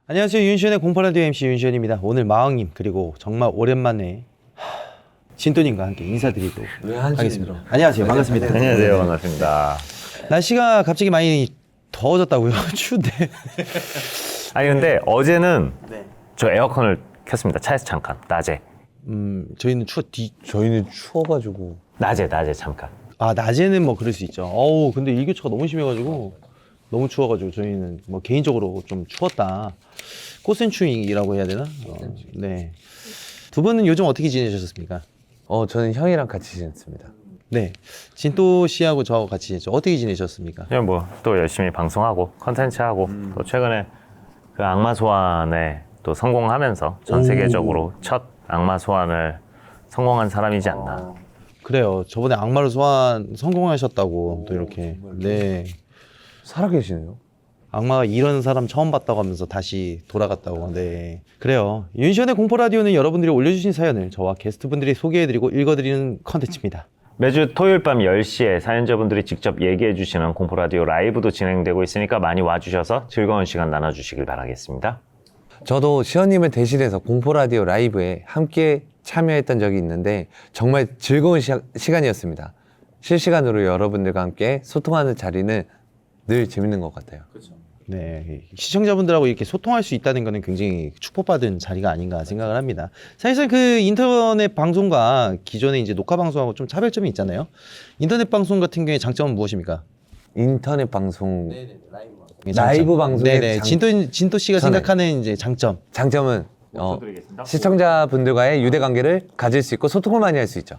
안녕하세요. 윤시현의 공파라디오 MC 윤시현입니다. 오늘 마왕님 그리고 정말 오랜만에 진또님과 함께 인사드리도록 하겠습니다. 안녕하세요. 반갑습니다. 안녕하세요. 반갑습니다. 날씨가 갑자기 많이 더워졌다고요? 추운데. 아니 근데 어제는 저 에어컨을 켰습니다. 차에서 잠깐 낮에. 저희는 저희는 추워가지고 낮에 잠깐. 아 낮에는 뭐 그럴 수 있죠. 어우 근데 일교차가 너무 심해가지고 너무 추워가지고 저희는 뭐 개인적으로 좀 추웠다. 꽃샘추위라고 해야 되나? 네. 두 분은 요즘 어떻게 지내셨습니까? 저는 형이랑 같이 지냈습니다. 네. 진또 씨하고 저하고 같이 지냈죠. 어떻게 지내셨습니까? 그냥 뭐 또 열심히 방송하고 컨텐츠 하고 또 최근에 그 악마 소환에 또 성공하면서 전 세계적으로 첫 악마 소환을 성공한 사람이지 않나. 그래요. 저번에 악마를 소환 성공하셨다고 또 이렇게. 네. 살아계시네요. 악마가 이런 사람 처음 봤다고 하면서 다시 돌아갔다고. 네. 그래요. 윤시현의 공포라디오는 여러분들이 올려주신 사연을 저와 게스트분들이 소개해드리고 읽어드리는 컨텐츠입니다. 매주 토요일 밤 10시에 사연자분들이 직접 얘기해 주시는 공포라디오 라이브도 진행되고 있으니까 많이 와주셔서 즐거운 시간 나눠주시길 바라겠습니다. 저도 시현님을 대신해서 공포라디오 라이브에 함께 참여했던 적이 있는데 정말 즐거운 시간이었습니다. 실시간으로 여러분들과 함께 소통하는 자리는 늘 재밌는 것 같아요. 네. 시청자분들하고 이렇게 소통할 수 있다는 거는 굉장히 축복받은 자리가 아닌가 생각을 합니다. 사실상 그 인터넷 방송과 기존의 이제 녹화 방송하고 좀 차별점이 있잖아요. 인터넷 방송 같은 경우에 장점은 무엇입니까? 인터넷 방송, 라이브 방송의 네네. 진또 씨가 생각하는 이제 장점. 장점은 시청자분들과의 유대 관계를 가질 수 있고 소통을 많이 할 수 있죠.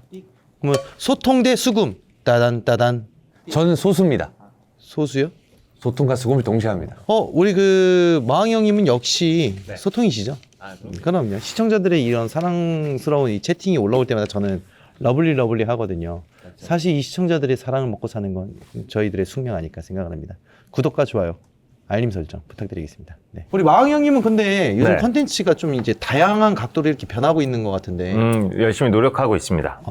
그러면 소통 대 수금. 따단. 저는 소수입니다. 소수요? 소통과 수금을 동시에 합니다. 우리 그 마왕 형님은 역시 소통이시죠? 그럼요. 시청자들의 이런 사랑스러운 이 채팅이 올라올 때마다 저는 러블리 하거든요. 사실 이 시청자들의 사랑을 먹고 사는 건 저희들의 숙명 아닐까 생각을 합니다. 구독과 좋아요, 알림 설정 부탁드리겠습니다. 네. 우리 마왕 형님은 근데 요즘 네. 컨텐츠가 좀 이제 다양한 각도로 이렇게 변하고 있는 것 같은데. 열심히 노력하고 있습니다.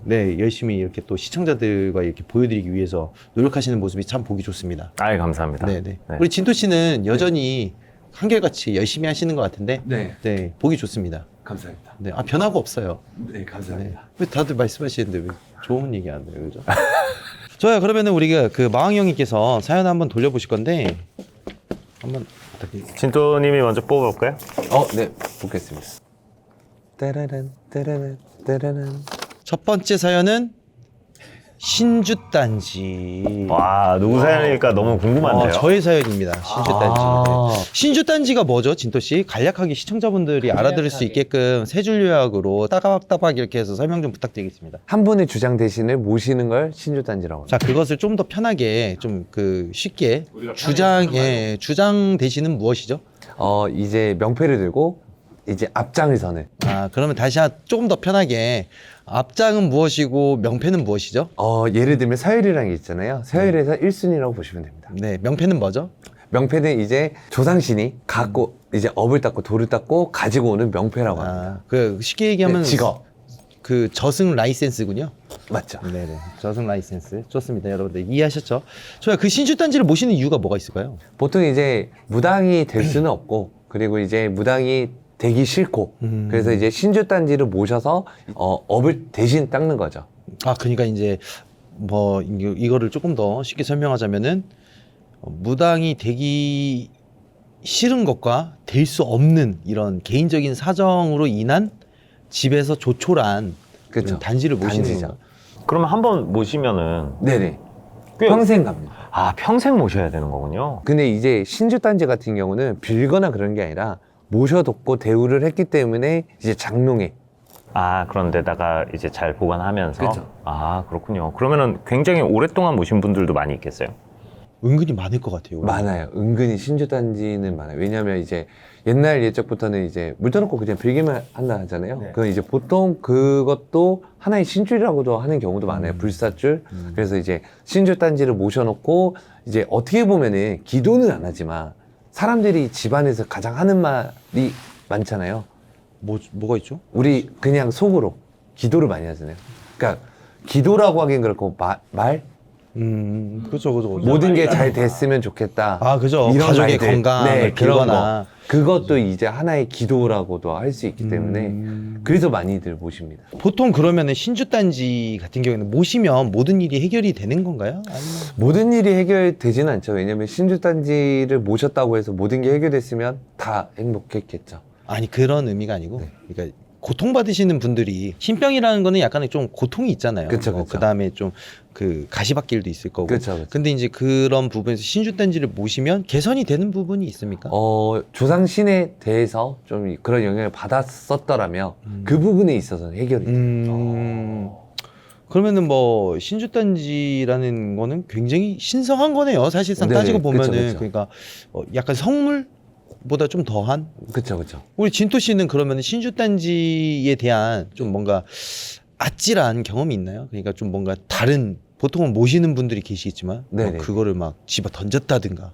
네, 열심히 이렇게 또 시청자들과 이렇게 보여드리기 위해서 노력하시는 모습이 참 보기 좋습니다. 아이 감사합니다. 네네. 네. 우리 진또 씨는 여전히 한결같이 열심히 하시는 것 같은데, 네. 보기 좋습니다. 감사합니다. 네, 변화가 없어요. 네, 감사합니다. 왜 다들 말씀하시는데 왜 좋은 얘기 안 해요, 그죠? 좋아요. 그러면은 우리가 그 마왕 형님께서 사연 한번 돌려보실 건데, 한번 부탁드립니다. 진또님이 먼저 뽑아볼까요? 네, 보겠습니다. 따라란. 첫 번째 사연은 신주단지. 와 누구 사연일까 너무 궁금한데요. 저의 사연입니다. 신주단지. 아. 네. 신주단지가 뭐죠, 진또 씨? 간략하게 시청자분들이 알아들을 수 있게끔 세 줄 요약으로 따박따박 이렇게 해서 설명 좀 부탁드리겠습니다. 한 분의 주장 대신을 모시는 걸 신주단지라고 합니다. 자, 그것을 좀 더 편하게 좀 그 쉽게 주장 대신은 무엇이죠? 이제 명패를 들고 이제 앞장을 서는. 그러면 다시 조금 더 편하게 앞장은 무엇이고 명패는 무엇이죠? 예를 들면 서열이라는 게 있잖아요. 서열에서 1순위라고 보시면 됩니다. 네, 명패는 뭐죠? 명패는 이제 조상신이 갖고 이제 업을 닦고 돌을 닦고 가지고 오는 명패라고 합니다. 그 쉽게 얘기하면 네, 직업. 그 저승 라이센스군요. 맞죠? 네네, 저승 라이센스 좋습니다. 여러분들 이해하셨죠? 저야 그 신주단지를 모시는 이유가 뭐가 있을까요? 보통 이제 무당이 될 수는 없고 그리고 이제 무당이 되기 싫고 그래서 이제 신주단지를 모셔서 업을 대신 닦는 거죠. 그러니까 이제 뭐 이거를 조금 더 쉽게 설명하자면은 무당이 되기 싫은 것과 될 수 없는 이런 개인적인 사정으로 인한 집에서 조촐한 그렇죠. 단지를 모시는 단지죠. 건가? 그러면 한 번 모시면은 네네. 꽤- 평생 갑니다. 평생 모셔야 되는 거군요. 근데 이제 신주단지 같은 경우는 빌거나 그런 게 아니라 모셔뒀고 대우를 했기 때문에 이제 장롱에 그런데다가 이제 잘 보관하면서. 그렇죠. 그렇군요. 그러면은 굉장히 오랫동안 모신 분들도 많이 있겠어요. 은근히 많을 것 같아요. 많아요. 은근히 신주단지는 많아요. 왜냐하면 이제 옛날 예적부터는 이제 물 떠놓고 그냥 빌기만 한다 하잖아요. 네. 그건 이제 보통 그것도 하나의 신줄이라고도 하는 경우도 많아요. 불사줄. 그래서 이제 신주단지를 모셔놓고 이제 어떻게 보면은 기도는 안 하지만 사람들이 집안에서 가장 하는 말이 많잖아요. 뭐가 있죠? 우리 그냥 속으로 기도를 많이 하잖아요. 그러니까 기도라고 하긴 그렇고 말 그죠. 모든 게 잘 됐으면 좋겠다. 아, 그죠. 이런 가족의 말들. 건강을 네, 그런 빌거나. 거. 그것도 이제 하나의 기도라고도 할 수 있기 때문에 그래서 많이들 모십니다. 보통 그러면은 신주단지 같은 경우에는 모시면 모든 일이 해결이 되는 건가요? 아니면 모든 일이 해결되지는 않죠. 왜냐면 신주단지를 모셨다고 해서 모든 게 해결됐으면 다 행복했겠죠. 아니 그런 의미가 아니고 네. 그러니까 고통받으시는 분들이 신병이라는 거는 약간의 좀 고통이 있잖아요. 그쵸, 그쵸. 그다음에 좀 그 가시밭길도 있을 거고. 그쵸. 근데 이제 그런 부분에서 신주단지를 모시면 개선이 되는 부분이 있습니까? 조상신에 대해서 좀 그런 영향을 받았었더라면 그 부분에 있어서는 해결이 돼요. 그러면은 뭐 신주단지라는 거는 굉장히 신성한 거네요. 사실상 네네, 따지고 보면은 그쵸. 그러니까 약간 성물보다 좀 더한. 그쵸. 우리 진토 씨는 그러면 신주단지에 대한 좀 뭔가 아찔한 경험이 있나요? 그러니까 좀 뭔가 다른 보통은 모시는 분들이 계시겠지만 뭐 네네. 그거를 막 집어 던졌다든가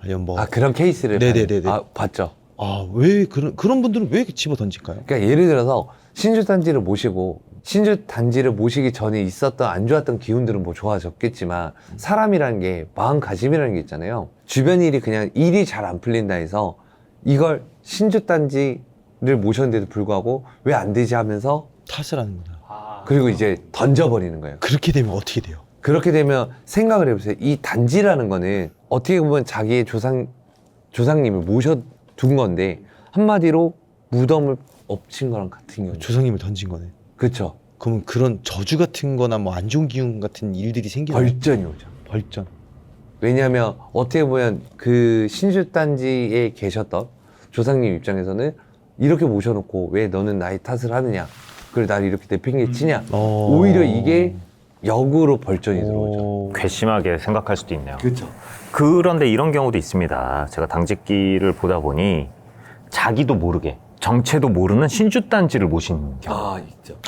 아니면 뭐 그런 케이스를 네네네네. 봤죠. 왜 그런 분들은 왜 이렇게 집어 던질까요? 그러니까 예를 들어서 신주단지를 모시고 신주단지를 모시기 전에 있었던 안 좋았던 기운들은 뭐 좋아졌겠지만 사람이라는 게 마음가짐이라는 게 있잖아요. 주변 일이 그냥 일이 잘 안 풀린다 해서 이걸 신주단지를 모셨는데도 불구하고 왜 안 되지 하면서 탓을 하는 거다. 그리고 이제 던져버리는 거예요. 그렇게 되면 어떻게 돼요? 그렇게 되면 생각을 해보세요. 이 단지라는 거는 어떻게 보면 자기의 조상님을 모셔둔 건데 한마디로 무덤을 엎친 거랑 같은 경우. 조상님을 던진 거네. 그렇죠. 그러면 그런 저주 같은 거나 뭐 안 좋은 기운 같은 일들이 생기나요? 벌전이 오죠. 벌전. 왜냐하면 어떻게 보면 그 신주단지에 계셨던 조상님 입장에서는 이렇게 모셔놓고 왜 너는 나의 탓을 하느냐, 그걸 나를 이렇게 내팽개치냐, 오히려 이게 역으로 벌전이 들어오죠. 괘씸하게 생각할 수도 있네요. 그렇죠. 그런데 이런 경우도 있습니다. 제가 당직기를 보다 보니 자기도 모르게 정체도 모르는 신주단지를 모신 경우. 있죠.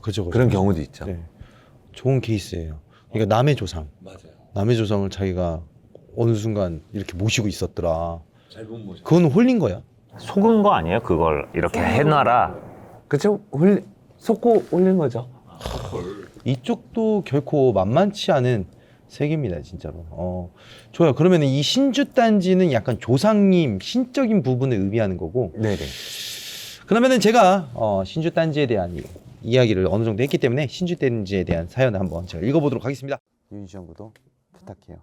그죠. 그런 경우도 있죠. 네. 좋은 케이스예요. 그러니까 남의 조상. 맞아요. 남의 조상을 자기가 어느 순간 이렇게 모시고 있었더라. 잘못 모셔. 그건 홀린 거야. 속은 거 아니에요? 그걸 이렇게 해놔라. 그렇죠. 속고 올린 거죠. 이쪽도 결코 만만치 않은 세계입니다, 진짜로. 좋아요. 그러면 이 신주단지는 약간 조상님, 신적인 부분을 의미하는 거고. 네네. 그러면은 제가 신주단지에 대한 이야기를 어느 정도 했기 때문에 신주단지에 대한 사연을 한번 제가 읽어보도록 하겠습니다. 윤시영 구독 부탁해요.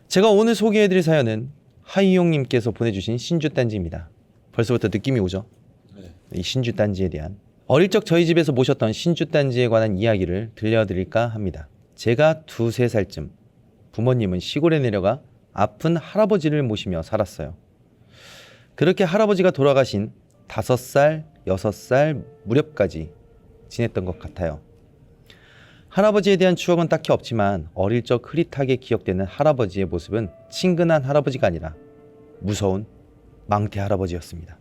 제가 오늘 소개해드릴 사연은 하이용님께서 보내주신 신주단지입니다. 벌써부터 느낌이 오죠? 이 신주단지에 대한. 어릴 적 저희 집에서 모셨던 신주단지에 관한 이야기를 들려드릴까 합니다. 제가 2~3살쯤 부모님은 시골에 내려가 아픈 할아버지를 모시며 살았어요. 그렇게 할아버지가 돌아가신 5살, 6살 무렵까지 지냈던 것 같아요. 할아버지에 대한 추억은 딱히 없지만 어릴 적 흐릿하게 기억되는 할아버지의 모습은 친근한 할아버지가 아니라 무서운 망태 할아버지였습니다.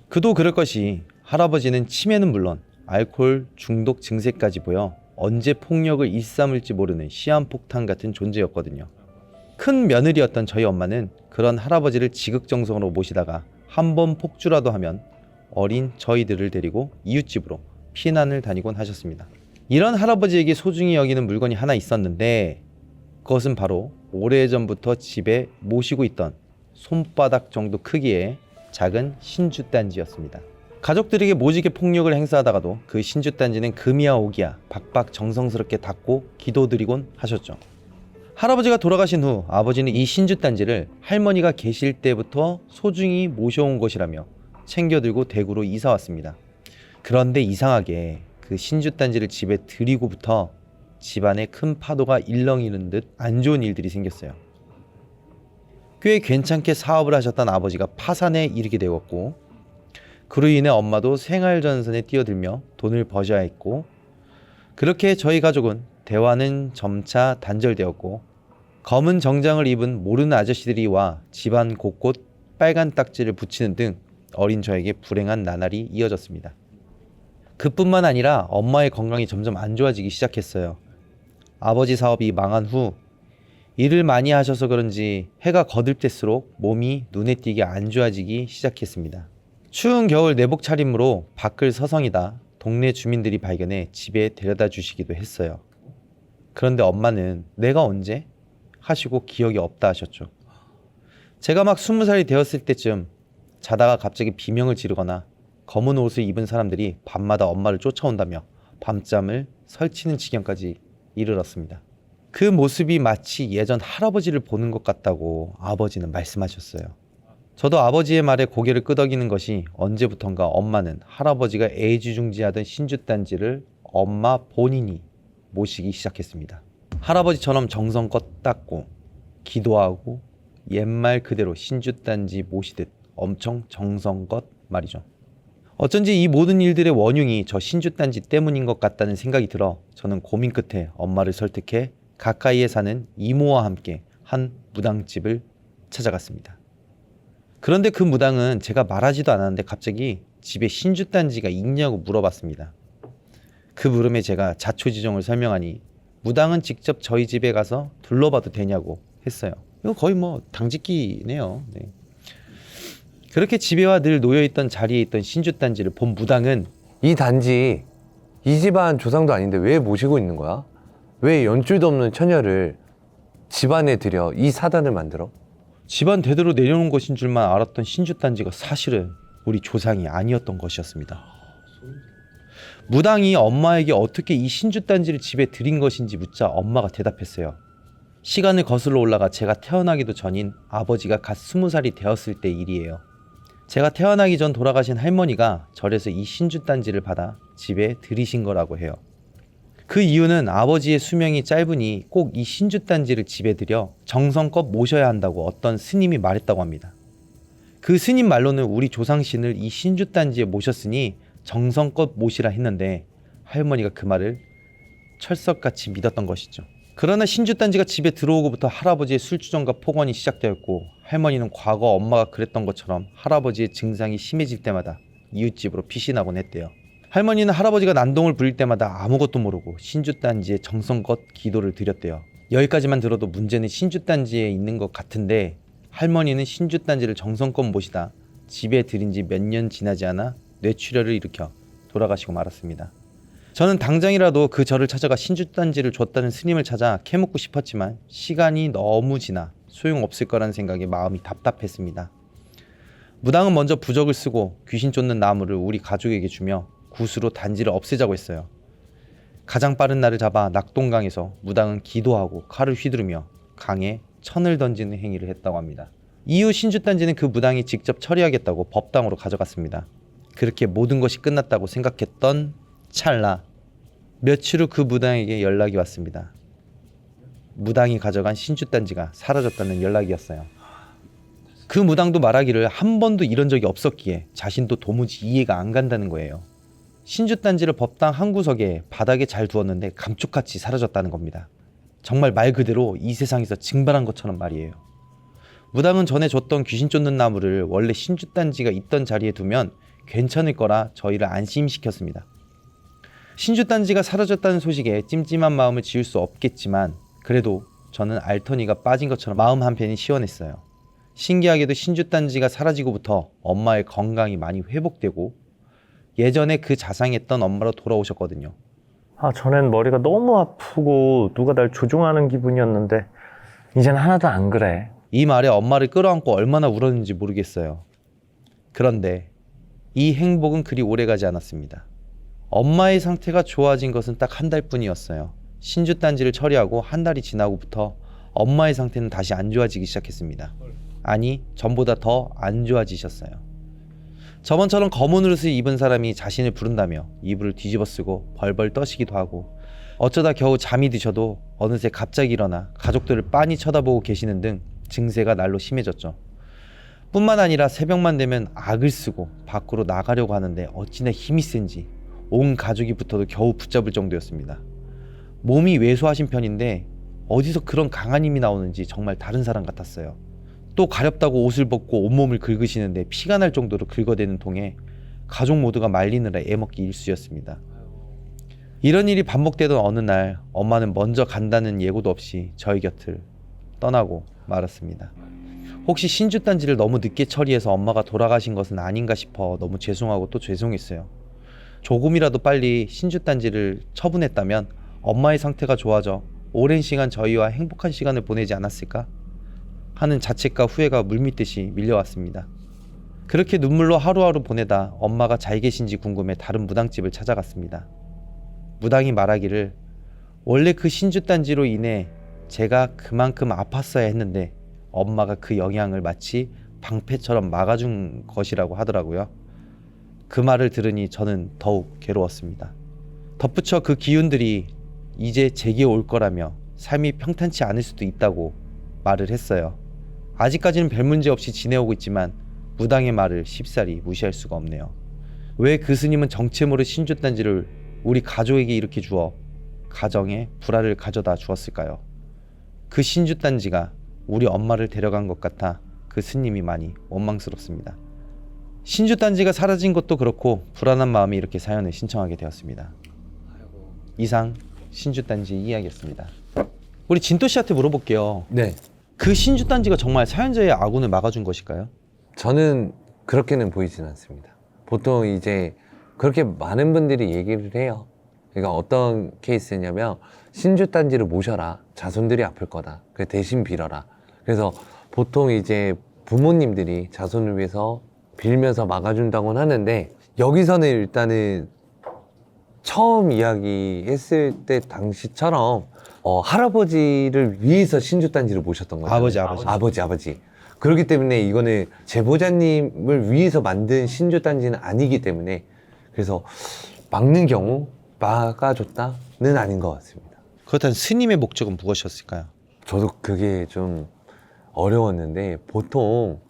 그도 그럴 것이 할아버지는 치매는 물론 알코올 중독 증세까지 보여 언제 폭력을 일삼을지 모르는 시한폭탄 같은 존재였거든요. 큰 며느리였던 저희 엄마는 그런 할아버지를 지극정성으로 모시다가 한 번 폭주라도 하면 어린 저희들을 데리고 이웃집으로 피난을 다니곤 하셨습니다. 이런 할아버지에게 소중히 여기는 물건이 하나 있었는데 그것은 바로 오래전부터 집에 모시고 있던 손바닥 정도 크기의 작은 신주단지였습니다. 가족들에게 모지게 폭력을 행사하다가도 그 신주단지는 금이야 오기야 박박 정성스럽게 닦고 기도드리곤 하셨죠. 할아버지가 돌아가신 후 아버지는 이 신주단지를 할머니가 계실 때부터 소중히 모셔온 것이라며 챙겨들고 대구로 이사 왔습니다. 그런데 이상하게 그 신주단지를 집에 들이고부터 집안에 큰 파도가 일렁이는 듯 안 좋은 일들이 생겼어요. 꽤 괜찮게 사업을 하셨던 아버지가 파산에 이르게 되었고 그로 인해 엄마도 생활전선에 뛰어들며 돈을 버셔야 했고 그렇게 저희 가족은 대화는 점차 단절되었고 검은 정장을 입은 모르는 아저씨들이 와 집안 곳곳 빨간 딱지를 붙이는 등 어린 저에게 불행한 나날이 이어졌습니다. 그뿐만 아니라 엄마의 건강이 점점 안 좋아지기 시작했어요. 아버지 사업이 망한 후 일을 많이 하셔서 그런지 해가 거듭될수록 몸이 눈에 띄게 안 좋아지기 시작했습니다. 추운 겨울 내복 차림으로 밖을 서성이다 동네 주민들이 발견해 집에 데려다 주시기도 했어요. 그런데 엄마는 내가 언제? 하시고 기억이 없다 하셨죠. 제가 막 20살이 되었을 때쯤 자다가 갑자기 비명을 지르거나 검은 옷을 입은 사람들이 밤마다 엄마를 쫓아온다며 밤잠을 설치는 지경까지 이르렀습니다. 그 모습이 마치 예전 할아버지를 보는 것 같다고 아버지는 말씀하셨어요. 저도 아버지의 말에 고개를 끄덕이는 것이 언제부턴가 엄마는 할아버지가 애지중지하던 신주단지를 엄마 본인이 모시기 시작했습니다. 할아버지처럼 정성껏 닦고 기도하고 옛말 그대로 신주단지 모시듯 엄청 정성껏 말이죠. 어쩐지 이 모든 일들의 원흉이 저 신주단지 때문인 것 같다는 생각이 들어 저는 고민 끝에 엄마를 설득해 가까이에 사는 이모와 함께 한 무당집을 찾아갔습니다. 그런데 그 무당은 제가 말하지도 않았는데 갑자기 집에 신주단지가 있냐고 물어봤습니다. 그 물음에 제가 자초지종을 설명하니 무당은 직접 저희 집에 가서 둘러봐도 되냐고 했어요. 이거 거의 뭐 당직기네요. 네. 그렇게 집에 와 늘 놓여있던 자리에 있던 신주단지를 본 무당은 이 단지 이 집안 조상도 아닌데 왜 모시고 있는 거야? 왜 연줄도 없는 처녀를 집안에 들여 이 사단을 만들어? 집안 대대로 내려놓은 것인 줄만 알았던 신주단지가 사실은 우리 조상이 아니었던 것이었습니다. 무당이 엄마에게 어떻게 이 신주단지를 집에 들인 것인지 묻자 엄마가 대답했어요. 시간을 거슬러 올라가 제가 태어나기도 전인 아버지가 갓 20살이 되었을 때 일이에요. 제가 태어나기 전 돌아가신 할머니가 절에서 이 신주단지를 받아 집에 들이신 거라고 해요. 그 이유는 아버지의 수명이 짧으니 꼭 이 신주단지를 집에 들여 정성껏 모셔야 한다고 어떤 스님이 말했다고 합니다. 그 스님 말로는 우리 조상신을 이 신주단지에 모셨으니 정성껏 모시라 했는데 할머니가 그 말을 철석같이 믿었던 것이죠. 그러나 신주단지가 집에 들어오고부터 할아버지의 술주정과 폭언이 시작되었고 할머니는 과거 엄마가 그랬던 것처럼 할아버지의 증상이 심해질 때마다 이웃집으로 피신하곤 했대요. 할머니는 할아버지가 난동을 부릴 때마다 아무것도 모르고 신주단지에 정성껏 기도를 드렸대요. 여기까지만 들어도 문제는 신주단지에 있는 것 같은데 할머니는 신주단지를 정성껏 모시다 집에 들인 지 몇 년 지나지 않아 뇌출혈을 일으켜 돌아가시고 말았습니다. 저는 당장이라도 그 절을 찾아가 신주단지를 줬다는 스님을 찾아 캐묻고 싶었지만 시간이 너무 지나 소용없을 거라는 생각에 마음이 답답했습니다. 무당은 먼저 부적을 쓰고 귀신 쫓는 나무를 우리 가족에게 주며 굿으로 단지를 없애자고 했어요. 가장 빠른 날을 잡아 낙동강에서 무당은 기도하고 칼을 휘두르며 강에 천을 던지는 행위를 했다고 합니다. 이후 신주단지는 그 무당이 직접 처리하겠다고 법당으로 가져갔습니다. 그렇게 모든 것이 끝났다고 생각했던 찰나 며칠 후 그 무당에게 연락이 왔습니다. 무당이 가져간 신주단지가 사라졌다는 연락이었어요. 그 무당도 말하기를 한 번도 이런 적이 없었기에 자신도 도무지 이해가 안 간다는 거예요. 신주단지를 법당 한 구석에 바닥에 잘 두었는데 감쪽같이 사라졌다는 겁니다. 정말 말 그대로 이 세상에서 증발한 것처럼 말이에요. 무당은 전에 줬던 귀신 쫓는 나무를 원래 신주단지가 있던 자리에 두면 괜찮을 거라 저희를 안심시켰습니다. 신주단지가 사라졌다는 소식에 찜찜한 마음을 지울 수 없겠지만 그래도 저는 알터니가 빠진 것처럼 마음 한편이 시원했어요. 신기하게도 신주단지가 사라지고부터 엄마의 건강이 많이 회복되고 예전에 그 자상했던 엄마로 돌아오셨거든요. 전엔 머리가 너무 아프고 누가 날 조종하는 기분이었는데 이젠 하나도 안 그래. 이 말에 엄마를 끌어안고 얼마나 울었는지 모르겠어요. 그런데 이 행복은 그리 오래가지 않았습니다. 엄마의 상태가 좋아진 것은 딱 한 달뿐이었어요. 신주단지를 처리하고 한 달이 지나고부터 엄마의 상태는 다시 안 좋아지기 시작했습니다. 아니, 전보다 더 안 좋아지셨어요. 저번처럼 검은 옷을 입은 사람이 자신을 부른다며 이불을 뒤집어 쓰고 벌벌 떠시기도 하고 어쩌다 겨우 잠이 드셔도 어느새 갑자기 일어나 가족들을 빤히 쳐다보고 계시는 등 증세가 날로 심해졌죠. 뿐만 아니라 새벽만 되면 악을 쓰고 밖으로 나가려고 하는데 어찌나 힘이 센지 온 가족이 붙어도 겨우 붙잡을 정도였습니다. 몸이 왜소하신 편인데 어디서 그런 강한 힘이 나오는지 정말 다른 사람 같았어요. 또 가렵다고 옷을 벗고 온몸을 긁으시는데 피가 날 정도로 긁어대는 통에 가족 모두가 말리느라 애먹기 일쑤였습니다. 이런 일이 반복되던 어느 날 엄마는 먼저 간다는 예고도 없이 저희 곁을 떠나고 말았습니다. 혹시 신주단지를 너무 늦게 처리해서 엄마가 돌아가신 것은 아닌가 싶어 너무 죄송하고 또 죄송했어요. 조금이라도 빨리 신주단지를 처분했다면 엄마의 상태가 좋아져 오랜 시간 저희와 행복한 시간을 보내지 않았을까 하는 자책과 후회가 물밀듯이 밀려왔습니다. 그렇게 눈물로 하루하루 보내다 엄마가 잘 계신지 궁금해 다른 무당집을 찾아갔습니다. 무당이 말하기를 원래 그 신주단지로 인해 제가 그만큼 아팠어야 했는데 엄마가 그 영향을 마치 방패처럼 막아준 것이라고 하더라고요. 그 말을 들으니 저는 더욱 괴로웠습니다. 덧붙여 그 기운들이 이제 제게 올 거라며 삶이 평탄치 않을 수도 있다고 말을 했어요. 아직까지는 별 문제 없이 지내오고 있지만 무당의 말을 쉽사리 무시할 수가 없네요. 왜 그 스님은 정체 모를 신주단지를 우리 가족에게 이렇게 주어 가정에 불화를 가져다 주었을까요? 그 신주단지가 우리 엄마를 데려간 것 같아 그 스님이 많이 원망스럽습니다. 신주단지가 사라진 것도 그렇고 불안한 마음이 이렇게 사연을 신청하게 되었습니다. 이상 신주단지 이야기였습니다. 우리 진도 씨한테 물어볼게요. 네. 그 신주단지가 정말 사연자의 아군을 막아준 것일까요? 저는 그렇게는 보이진 않습니다. 보통 이제 그렇게 많은 분들이 얘기를 해요. 그러니까 어떤 케이스냐면 신주단지를 모셔라. 자손들이 아플 거다. 그래 대신 빌어라. 그래서 보통 이제 부모님들이 자손을 위해서 빌면서 막아준다고는 하는데 여기서는 일단은 처음 이야기했을 때 당시처럼 할아버지를 위해서 신주단지를 모셨던 거죠. 아버지. 그렇기 때문에 이거는 제보자님을 위해서 만든 신주단지는 아니기 때문에 그래서 막는 경우 막아줬다는 아닌 것 같습니다. 그렇다면 스님의 목적은 무엇이었을까요? 저도 그게 좀 어려웠는데 보통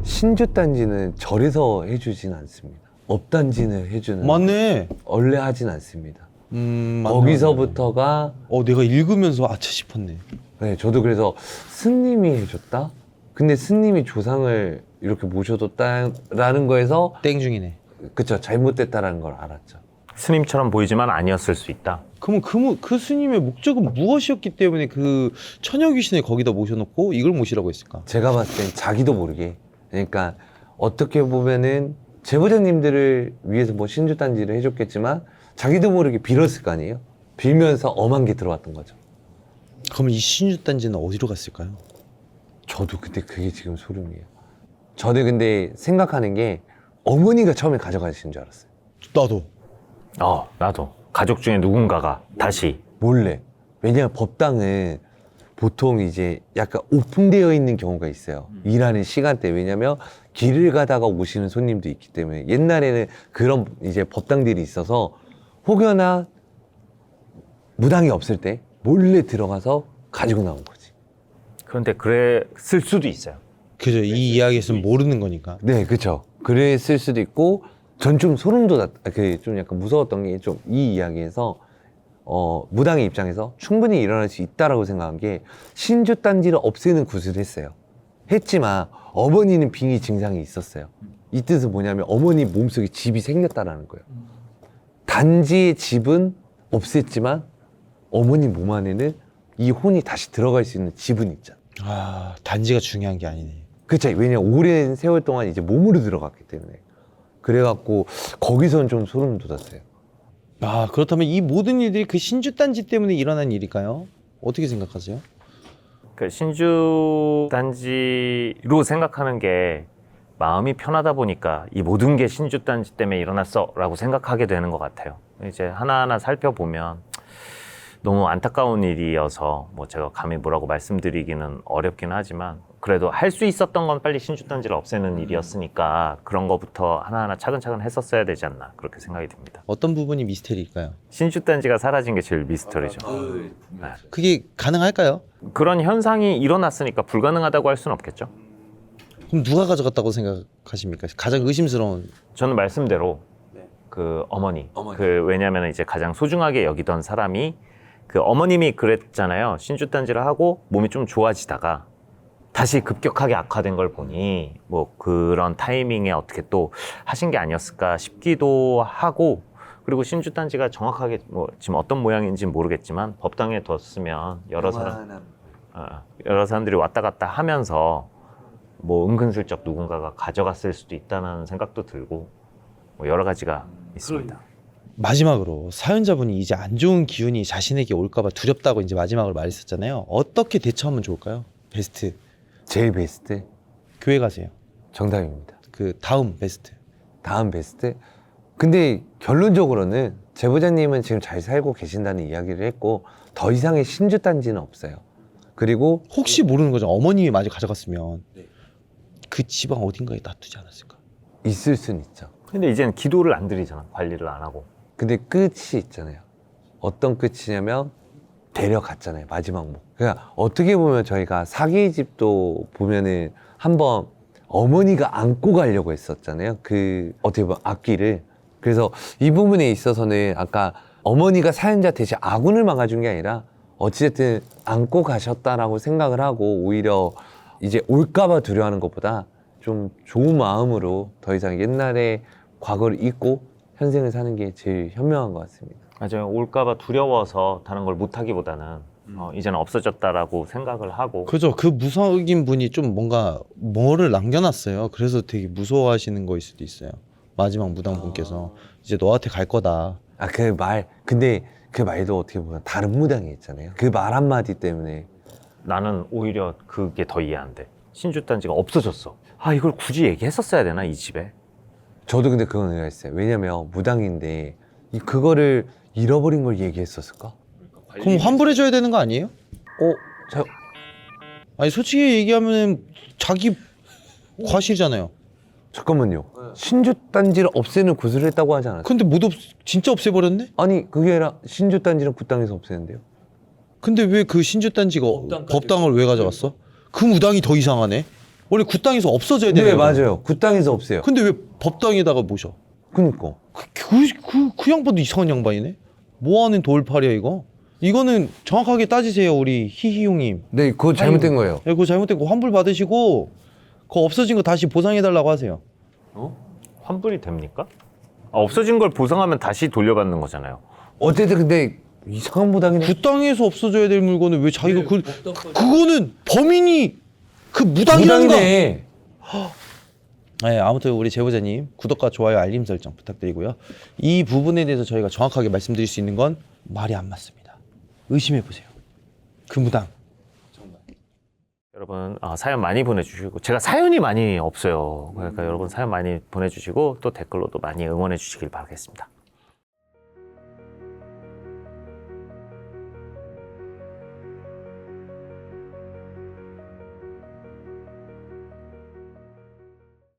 신주단지는 절에서 해주진 않습니다. 업단지는 해주는 맞네. 원래 하진 않습니다. 맞네. 거기서부터가 내가 읽으면서 아차 싶었네. 네, 저도 그래서 스님이 해줬다? 근데 스님이 조상을 이렇게 모셔뒀다라는 거에서 땡중이네. 그쵸, 잘못됐다라는 걸 알았죠. 스님처럼 보이지만 아니었을 수 있다. 그러면 그 스님의 목적은 무엇이었기 때문에 그 처녀 귀신을 거기다 모셔놓고 이걸 모시라고 했을까? 제가 봤을 땐 자기도 모르게, 그러니까 어떻게 보면은 제보자님들을 위해서 뭐 신주단지를 해줬겠지만 자기도 모르게 빌었을 거 아니에요? 빌면서 엄한 게 들어왔던 거죠. 그러면 이 신주단지는 어디로 갔을까요? 저도 근데 그게 지금 소름이에요. 저는 근데 생각하는 게 어머니가 처음에 가져가신 줄 알았어요. 나도. 가족 중에 누군가가 다시. 몰래. 왜냐면 법당은 보통 이제 약간 오픈되어 있는 경우가 있어요. 일하는 시간대. 왜냐면 길을 가다가 오시는 손님도 있기 때문에 옛날에는 그런 이제 법당들이 있어서 혹여나 무당이 없을 때 몰래 들어가서 가지고 나온 거지. 그런데 그랬을 수도 있어요. 그죠. 이 이야기에서는 모르는 거니까. 네, 그렇죠. 그랬을 수도 있고 전 좀 소름 돋았, 좀 약간 무서웠던 게 좀 이 이야기에서 무당의 입장에서 충분히 일어날 수 있다라고 생각한 게 신주단지를 없애는 굿을 했어요. 했지만 어머니는 빙의 증상이 있었어요. 이 뜻은 뭐냐면 어머니 몸속에 집이 생겼다라는 거예요. 단지의 집은 없앴지만 어머니 몸 안에는 이 혼이 다시 들어갈 수 있는 집은 있잖아. 단지가 중요한 게 아니네. 그쵸. 왜냐면 오랜 세월 동안 이제 몸으로 들어갔기 때문에. 그래갖고 거기서는 좀 소름 돋았어요. 그렇다면 이 모든 일들이 그 신주단지 때문에 일어난 일일까요? 어떻게 생각하세요? 그 신주 단지로 생각하는 게 마음이 편하다 보니까 이 모든 게 신주 단지 때문에 일어났어라고 생각하게 되는 것 같아요. 이제 하나하나 살펴보면 너무 안타까운 일이어서 뭐 제가 감히 뭐라고 말씀드리기는 어렵긴 하지만 그래도 할 수 있었던 건 빨리 신주단지를 없애는 일이었으니까 그런 거부터 하나하나 차근차근 했었어야 되지 않나 그렇게 생각이 듭니다. 어떤 부분이 미스테리일까요? 신주단지가 사라진 게 제일 미스터리죠. 그게 가능할까요? 그런 현상이 일어났으니까 불가능하다고 할 수는 없겠죠. 그럼 누가 가져갔다고 생각하십니까? 가장 의심스러운. 저는 말씀대로 그 어머니. 왜냐면 이제 가장 소중하게 여기던 사람이 그 어머님이 그랬잖아요. 신주단지를 하고 몸이 좀 좋아지다가 다시 급격하게 악화된 걸 보니 뭐 그런 타이밍에 어떻게 또 하신 게 아니었을까 싶기도 하고 그리고 신주 단지가 정확하게 뭐 지금 어떤 모양인지는 모르겠지만 법당에 뒀으면 여러 사람들이 왔다 갔다 하면서 뭐 은근슬쩍 누군가가 가져갔을 수도 있다는 생각도 들고 뭐 여러 가지가 있습니다. 마지막으로 사연자분이 이제 안 좋은 기운이 자신에게 올까봐 두렵다고 이제 마지막으로 말했었잖아요. 어떻게 대처하면 좋을까요? 베스트. 제일 베스트 교회 가세요. 정답입니다. 그 다음 베스트. 다음 베스트. 근데 결론적으로는 제보자님은 지금 잘 살고 계신다는 이야기를 했고 더 이상의 신주 단지는 없어요. 그리고 혹시 모르는 거죠. 어머님이 많이 가져갔으면 그 지방 어딘가에 놔두지 않았을까? 있을 순 있죠. 근데 이제는 기도를 안 드리잖아. 관리를 안 하고. 근데 끝이 있잖아요. 어떤 끝이냐면 데려갔잖아요. 마지막 목. 그러니까 어떻게 보면 저희가 사기의 집도 보면은 한번 어머니가 안고 가려고 했었잖아요. 그 어떻게 보면 악기를. 그래서 이 부분에 있어서는 아까 어머니가 사연자 대신 아군을 막아준 게 아니라 어찌됐든 안고 가셨다라고 생각을 하고 오히려 이제 올까봐 두려워하는 것보다 좀 좋은 마음으로 더 이상 옛날의 과거를 잊고 현생을 사는 게 제일 현명한 것 같습니다. 맞아요. 올까봐 두려워서 다른 걸 못하기보다는 이제는 없어졌다라고 생각을 하고 그죠. 그 무속인 분이 좀 뭔가 뭐를 남겨놨어요. 그래서 되게 무서워하시는 거일 수도 있어요. 마지막 무당분께서 이제 너한테 갈 거다. 아, 그 말. 근데 그 말도 어떻게 보면 다른 무당이 있잖아요. 그 말 한마디 때문에. 나는 오히려 그게 더 이해 안 돼. 신주 단지가 없어졌어. 아, 이걸 굳이 얘기했었어야 되나 이 집에? 저도 근데 그건 의아가 있어요. 왜냐면 무당인데 그거를 잃어버린 걸 얘기했었을까? 그럼 환불해줘야 되는 거 아니에요? 자, 아니 솔직히 얘기하면 자기 과실이잖아요. 잠깐만요. 신주 단지를 없애는 구슬을 했다고 하지 않았어요? 근데 진짜 없애버렸네? 아니 그게 아니라 신주 단지는 굿당에서 없애는데요? 근데 왜 그 신주 단지가 법당을 왜 가져갔어? 그 무당이 더 이상하네. 원래 굿당에서 없어져야 되는 네 맞아요. 굿당에서 없애요. 근데 왜 법당에다가 모셔? 그니까 그 양반도 이상한 양반이네. 뭐하는 돌팔이야 이거? 이거는 정확하게 따지세요 우리 히히용님. 네 그거 잘못된 거예요. 네, 그거 잘못된 거 환불 받으시고 그거 없어진 거 다시 보상해달라고 하세요. 환불이 됩니까? 아, 없어진 걸 보상하면 다시 돌려받는 거잖아요. 어쨌든 근데 이상한 무당이네. 굿당에서 없어져야 될 물건을 왜 자기가 그거는 범인이 그 무당이라는 거. 무당이네. 네, 아무튼 우리 제보자님 구독과 좋아요 알림 설정 부탁드리고요. 이 부분에 대해서 저희가 정확하게 말씀드릴 수 있는 건 말이 안 맞습니다. 의심해 보세요. 그 무당. 여러분 사연 많이 보내주시고 제가 사연이 많이 없어요. 그러니까 여러분 사연 많이 보내주시고 또 댓글로도 많이 응원해 주시길 바라겠습니다.